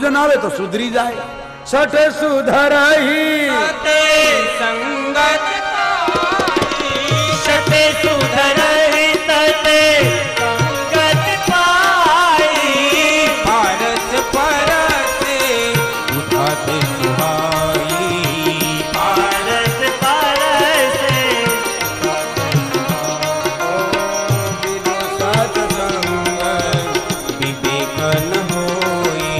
जन आवे तो सुधरी जाए। सठ सुधरही संगत सते सुधरही सते संगत पाई पारस परसे उठाते सुहाई पारस परसे बिनु सत्संग विवेक न होई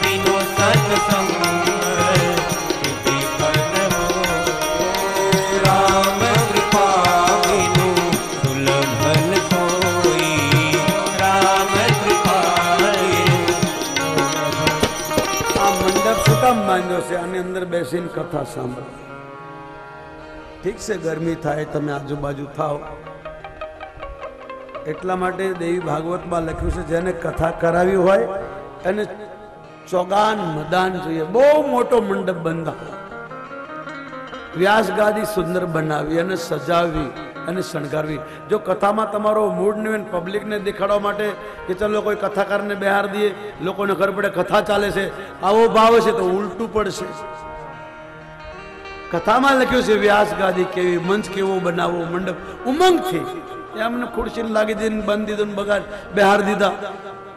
बिनु सत्संग विवेक न होई राम कृपा बिनु सुलभन सोई राम कृपा आ मंडप શું કામ બાંધ્યો છે? આની અંદર બેસીને કથા સાંભળો। ઠીક છે, ગરમી થાય, તમે આજુબાજુ થાવ, એટલા માટે દેવી ભાગવતમાં લખ્યું છે જેને કથા કરાવી હોય એને ચોગાન મદાન જોઈએ। બહુ મોટો મંડપ બંધાવો, વ્યાસ ગાદી સુંદર બનાવી અને સજાવવી અને શણગારવી। જો કથામાં તમારો મૂડ નહીં હોય, પબ્લિકને દેખાડવા માટે કે ચલો કોઈ કથાકારને બહાર દઈએ, લોકોને ખબર પડે કથા ચાલે છે, આવો ભાવ છે તો ઉલટું પડશે। કથામાં લખ્યું છે વ્યાસ ગાદી કેવી, મંચ કેવો બનાવવો, મંડપ ઉમંગથી। એમને ખુરશી લાગી દીધી, બંધ દીધું, બગાડ બહાર દીધા,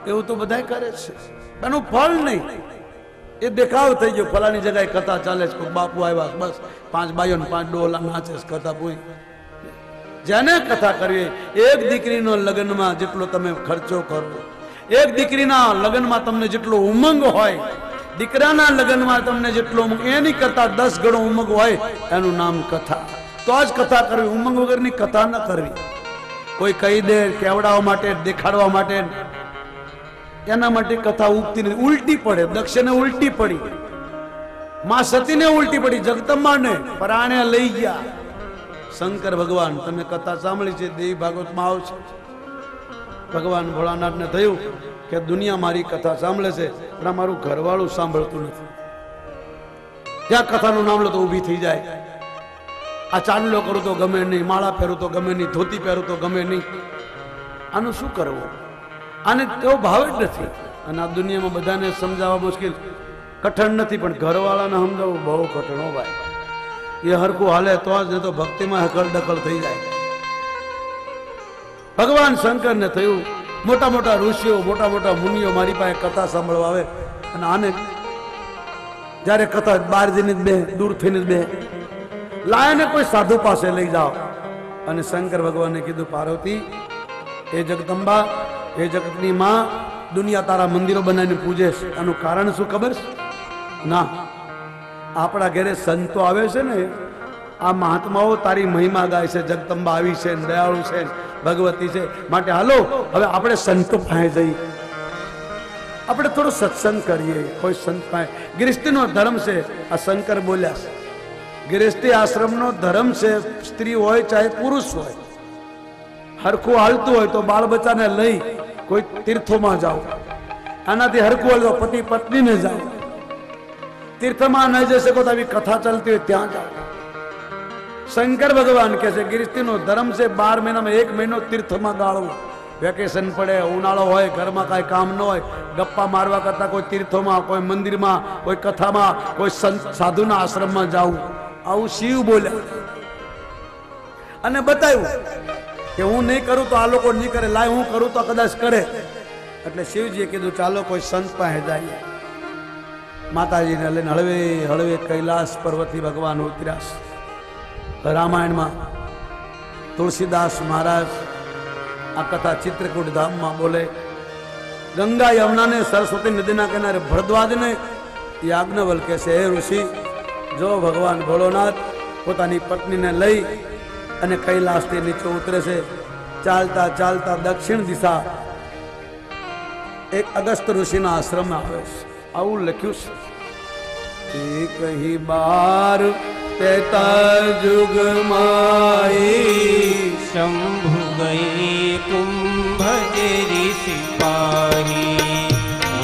એવું તો બધા કરે છે, એનું ફળ નહીં, એ દેખાવ થઈ ગયો। ફલાની જગ્યાએ કથા ચાલે છે, બાપુ આવ્યા, બસ 5 બાઈઓ ને 5 ડોલા નાચે છે, કથા પૂરી। જેને કથા કરવી, એક દીકરીનો લગ્નમાં જેટલો તમે ખર્ચો કરો, એક દીકરીના લગ્નમાં તમને જેટલો ઉમંગ હોય, દીકરાના લગ્નમાં તમને જેટલો ઉમંગ, એની કરતા 10 ગણો ઉમંગ હોય, એનું નામ કથા। તો જ કથા કરવી, ઉમંગ વગરની કથા ન કરવી। કોઈ કહી દે કેવડાવવા માટે, દેખાડવા માટે, એના માટે કથા ઉગતી નથી, ઉલટી પડે। દક્ષને ઉલટી પડી, માં સતીને ઉલટી પડી, જગદંબાને પરાણે લઈ ગયા। શંકર ભગવાન, તમે કથા સાંભળી છે, દેવી ભાગવતમાં આવશે, ભગવાન ભોળાનાથને થયું કે દુનિયા મારી કથા સાંભળે છે પણ મારું ઘરવાળું સાંભળતું નથી। ત્યાં કથાનું નામ લો તો ઊભી થઈ જાય, આ ચાંદલો કરું તો ગમે નહીં, માળા પહેરું તો ગમે નહીં, ધોતી પહેરું તો ગમે નહીં, આનું શું કરવું? આને તેવો ભાવ જ નથી। અને આ દુનિયામાં બધાને સમજાવવા મુશ્કેલ, કઠણ નથી, પણ ઘરવાળાને સમજાવવું બહુ કઠણ હો ભાઈ। એ હરખું હાલે તો જ, તો ભક્તિમાં હકલ ડકલ થઈ જાય। ભગવાન શંકરને થયું, મોટા મોટા ઋષિઓ, મોટા મોટા મુનિઓ મારી પાસે કથા સાંભળવા આવે, અને આને જ્યારે કથા બહાર જઈને જ બે, દૂર થઈને જ બે, લાયને કોઈ સાધુ પાસે લઈ જાઓ। અને શંકર ભગવાને કીધું, પાર્વતી, એ જગદંબા, એ જગતની માં, દુનિયા તારા મંદિરો બનાવીને પૂજે છે, આનું કારણ શું ખબર છે? ના, આપણા ઘરે સંતો આવે છે ને, આ મહાત્માઓ તારી મહિમા ગાય છે, જગદંબા આવી છે, દયાળુ છે, ભગવતી છે, માટે હાલો હવે આપણે સંતો પાસે જઈએ, આપણે થોડો સત્સંગ કરીએ, કોઈ સંત પાસે। ગૃહસ્થીનો ધર્મ છે, આ શંકર બોલ્યા છે, ગૃહस्थी આશ્રમનો ધર્મ છે, સ્ત્રી હોય ચાહે પુરુષ હોય, હરખું હાલતું હોય તો બાળ બચ્ચાને લઈ કોઈ તીર્થોમાં જાઓ, આનાથી હરખું હાલતો પતિ પત્નીને જાઓ, તીર્થમાં ન જઈ શકો તો આવી કથા ચાલતી હોય ત્યાં જાઓ। શંકર ભગવાન કહે છે ગૃહસ્થીનો ધર્મ છે 12 મહિનામાં 1 મહિનો તીર્થમાં ગાળવો। વેકેશન પડે, ઉનાળો હોય, ઘરમાં કાંઈ કામ ન હોય, ગપ્પા મારવા કરતા કોઈ તીર્થોમાં, કોઈ મંદિરમાં, કોઈ કથામાં, કોઈ સંત સાધુના આશ્રમમાં જાવું, આવું શિવ બોલ્યા અને બતાવ્યું કે હું નહીં કરું તો આ લોકો નહીં કરે, લાય હું કરું તો કદાચ કરે। એટલે શિવજીએ કીધું ચાલો કોઈ સંત પાસે જઈએ। માતાજીને લઈને હળવે હળવે કૈલાસ પર્વતથી ભગવાન ઉતર્યા। રામાયણમાં તુલસીદાસ મહારાજ આ કથા ચિત્રકૂટ ધામમાં બોલે, ગંગા યમુનાને સરસ્વતી નદીના કિનારે ભરદ્વાજને યાજ્ઞવલ્ક કહે છે, હે ઋષિ, જો ભગવાન ભોળોનાથ પોતાની પત્નીને લઈ અને કૈલાસથી નીચે ઉતરે છે, ચાલતા ચાલતા દક્ષિણ દિશા એક અગસ્ત્ય ઋષિના આશ્રમમાં આવે છે। આવું લખ્યું છે, કહી બાર તેતા જુગમાઈ शंभु गए कुंभ तेरी सिपाही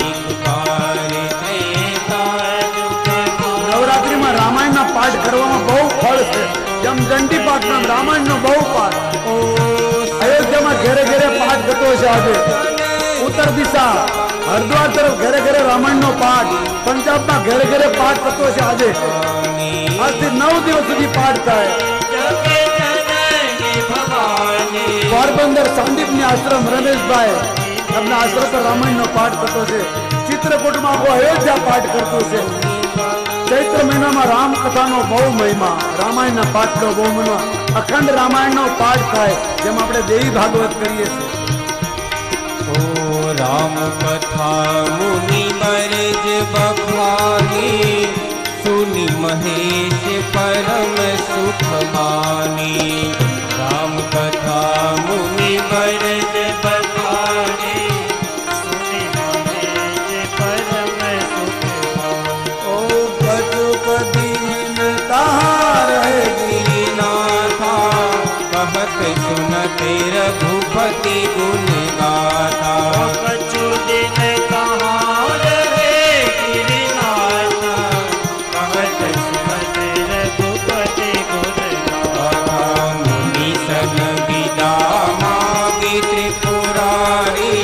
एक बार नवरात्रि में रामायण ना पाठ करवामां बहु फल है। जम दंडी पाठ में रामायण नो बहु पाठ, अयोध्या में घेरे घेरे पाठ करतो छे। आज उत्तर दिशा हरिद्वार तरफ घरे घरे रामायण नो पाठ, पंजाब में घरे घरे पाठ थतो छे। आज 9 दिवस सुधी पाठ थाय। पोरबंदर संदीप ने आश्रम रमेश भाई अपना आश्रम पर रामायण नो पाठ थतो छे। चित्रकूट में वो अयोध्या पाठ करतो छे। चैत्र महीना में राम कथा नो बहु महिमा, रामायण ना पाठ नो बहु महिमा, अखंड रामायण नो पाठ थाय जेम आपणे देवी भागवत करीए छे। ओ राम कथा मुनि मरज बखानी, सुनि महेश परम सुख मानी। राम कथा मुनि मरज बखानी, सुनि महेश परम सुख मानी। ओ कदीन कहाँ रहे गिरिनाथा, कहत सुनते रघुपति गुण गाथा। कछु दिन कहाँ रहे गिरिनाथा, कहत सुनते रघुपति गुण गाथा। मुनि सन विदा मांगी त्रिपुरारी,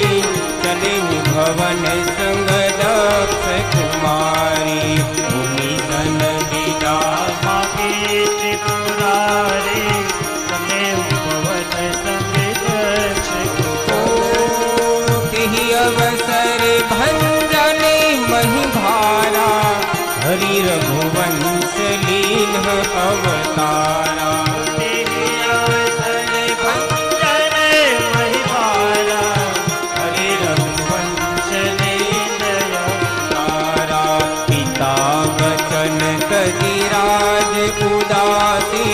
चले भवन संग दक्ष कुमारी। मुनि सन विदा मांगी त्रिपुरारी, चले भवन संग दक्ष कुमारी। अवसर भंजने मही भारा, हरि रघुवंश लीन अवतारा। अवसर भंजने मही भारा, हरि रघुवंश लीन अवतारा। पिता वचन कगिराज उदासी,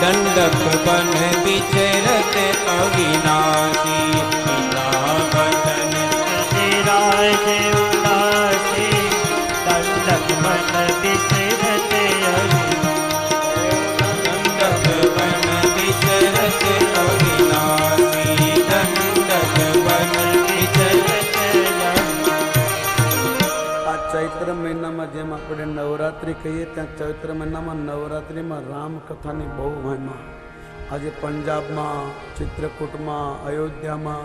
दंडक बन विचरत अविनाशी। पिता वचन कगिराज उदासी, दंडक बन विचरत दंडक बन विचरत अविनाशी। दंडक बन विचरत। आ चैत्र महीना में जेम आपणे नवरात्रि कहीए त्या चैत्र महीना में नवरात्रि में राम कथा नी बहु महिमा। आज पंजाब में, चित्रकूट में, अयोध्या में,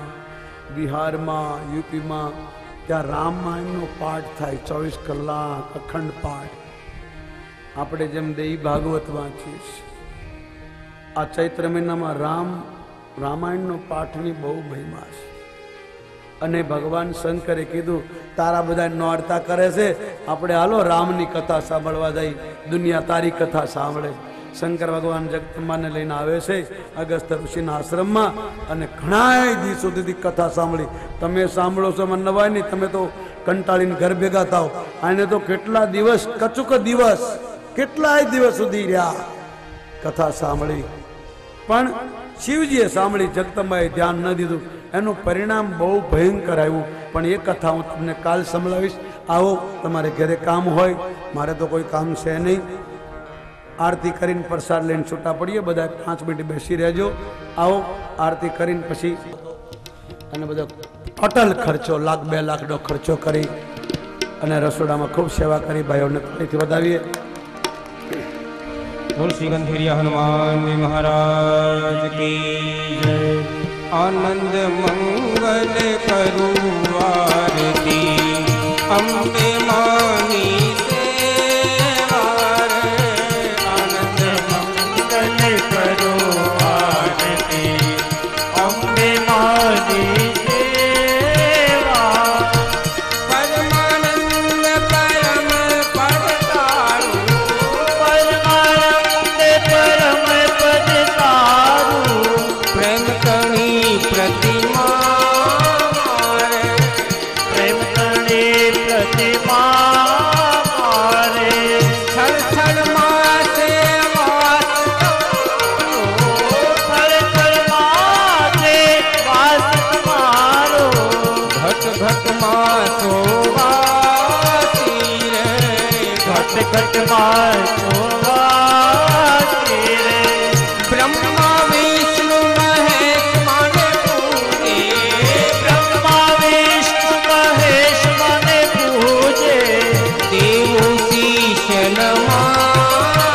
बिहार में, यूपी में त्या रामायण नो पाठ थाय। 24 कलाक अखंड पाठ आपणे जेम देवी भागवत वांचीए छीए। आ चैत्र महीना में रामायण नो पाठ नी बहु महिमा छे। અને ભગવાન શંકરે કીધું તારા બધા નોરતા કરે છે, આપણે હાલો રામની કથા સાંભળવા જઈ, દુનિયા તારી કથા સાંભળે। શંકર ભગવાન જગદંબાને લઈને આવે છે અગસ્ત્ય ઋષિના આશ્રમમાં અને ઘણા દિવસ સુધી કથા સાંભળી। તમે સાંભળો છો મને નવાય નહીં, તમે તો કંટાળીને ઘર ભેગા થાવ। આને તો કેટલા દિવસ, કચુક દિવસ, કેટલાય દિવસ સુધી રહ્યા કથા સાંભળી, પણ શિવજીએ સાંભળી, જગદંબાએ ધ્યાન ન દીધું। એનું પરિણામ બહુ ભયંકર આવ્યું, પણ એ કથા હું તમને કાલ સંભળાવીશ। આવો, તમારે ઘરે કામ હોય, મારે તો કોઈ કામ છે નહીં। આરતી કરીને પ્રસાદ લઈને છૂટા પડીએ, બધા 5 મિનિટ બેસી રહેજો। આવો, આરતી કરીને પછી અને બધો અટલ ખર્ચો 1 લાખ 2 લાખનો ખર્ચો કરી અને રસોડામાં ખૂબ સેવા કરી ભાઈઓને ફરીથી વધાવીએ। तुलसी गंधीरिया हनुमान जी महाराज की जय। आनंद मंगल करू आरती, अम्बे मानी सेवार। आनंद मंगल करू आरती, अम्बे मानी सेवा। परमानंद परम पदतारू, परमानंद परम पदतारू। प्रेम कणी प्रतिमा मारे, प्रेम कणी प्रतिमा मारे। छल छल मासे वास तुम्हारो, छल छल मासे वास तुम्हारो। घट घट मासो वासी रे, घट घट मासो वासी रे। ब्रह्मा विष्णु महेश माने पूजे, ब्रह्मा विष्णु महेश माने पूजे। देव शीश नमावे,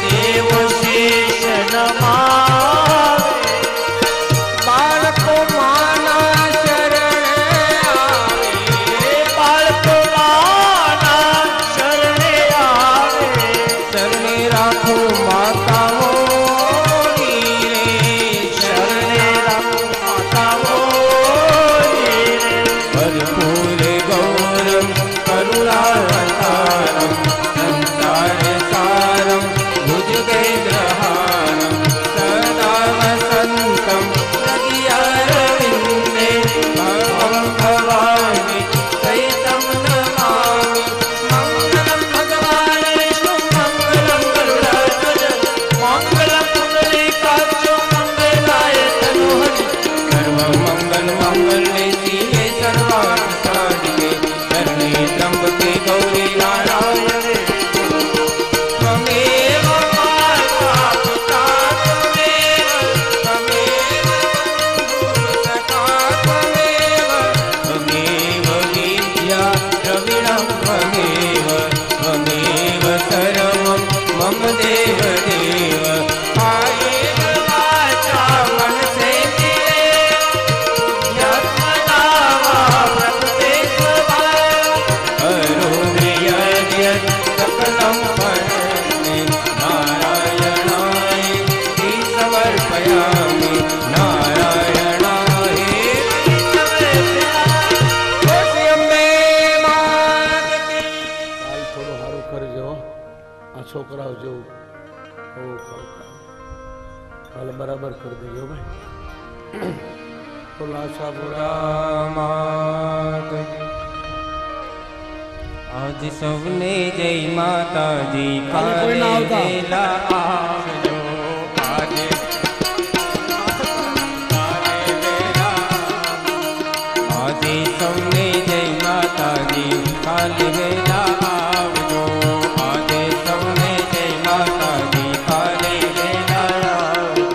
देव शीश नमावे। बालको माना शरण છોકરાઓ જેવું કાલે બરાબર કરી દેજો ભાઈ. બોલો આશા આજ સૌને જય માતાજી. કોઈ ના આવતા. વેલા આવજો આજે આજે સૌને જય માતાજી. કાલે વેલા આવજો આજે સૌને જય માતાજી. કાલે વેલા આવજો.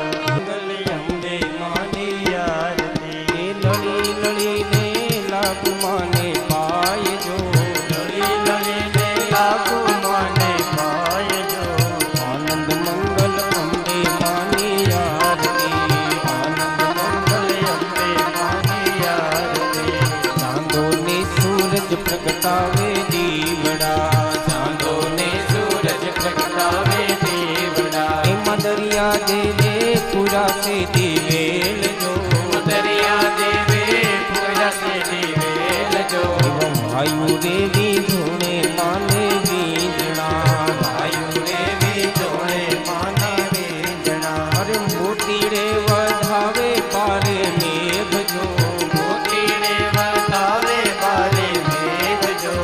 અંબે માની આરતી લડી લડીને લાગુ માને પાયજો. આનંદ મંગલ અંબે માની આરતી. આનંદ મંગલ અંબે માની આરતી. ચાંદો ને સૂરજ પ્રગટાવે દીવડા. ચાંદો ને સૂરજ પ્રગટાવે દીવડા. એમાં દરિયા દેવે પુરાશે દિવેલ જો. દરિયા દેવે પુરાશે દિવેલ જો. વાયુ દેવી ધૂણે માને વીંજણા. વાયુ દેવી ધૂણે માને વીંજણા. અરે મોતી રે વધાવે પારે મેઘ જો. મોતી રે વધાવે પારે મેઘ જો.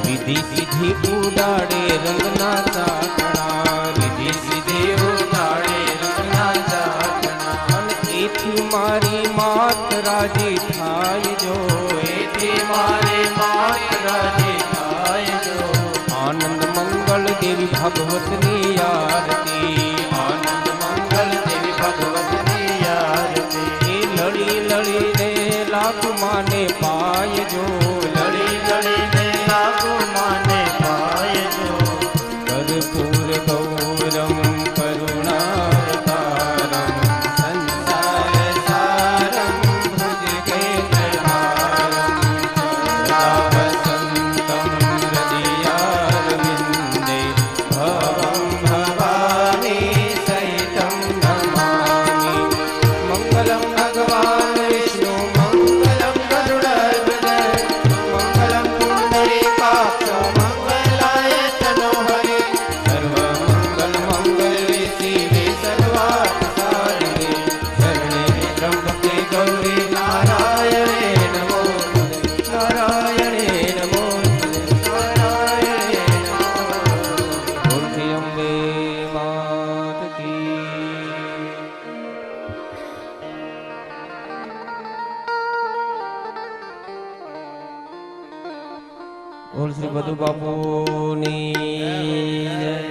વિધિ સિદ્ધિ ઉડાડે રંગના ચાકણા. વિધિ સિદ્ધિ ઉડાડે રંગના ચાકણા. અને એથી મારી માત રાજી થાય જો. એથી મારી માત રાજી થાય જો. આનંદ મંગલ દેવી ભગવતની આરતી. આનંદ મંગલ દેવી ભગવતની આરતી. એ લડી લડીને લાખો માને પાયજો. લડી લડીને લાખો માને પાયજો. કર્પૂર ગૌરમ કરુણાવતારમ સંસાર સારમ ભુજગેન્દ્રહારમ સદા વસંતમ હૃદયારવિંદે ભવં ભવાની સહિતં નમામિ. મંગલં ભગવાન વિષ્ણુ મંગલં ગરુડધ્વજ મંગલં પુંડરીકાક્ષ મંગલાય તનો હરિ. સર્વમંગલ મંગલે શિવે સર્વાર્થ સાધિકે શરણે ત્ર્યંબકે ગૌરી નારાયણે નમોસ્તુતે. નારાયણે નમોસ્તુતે. નારાયણે નમોસ્તુતે. બોલતી અંબે માત કી. બોલ શ્રી બધુ બાપુની જય.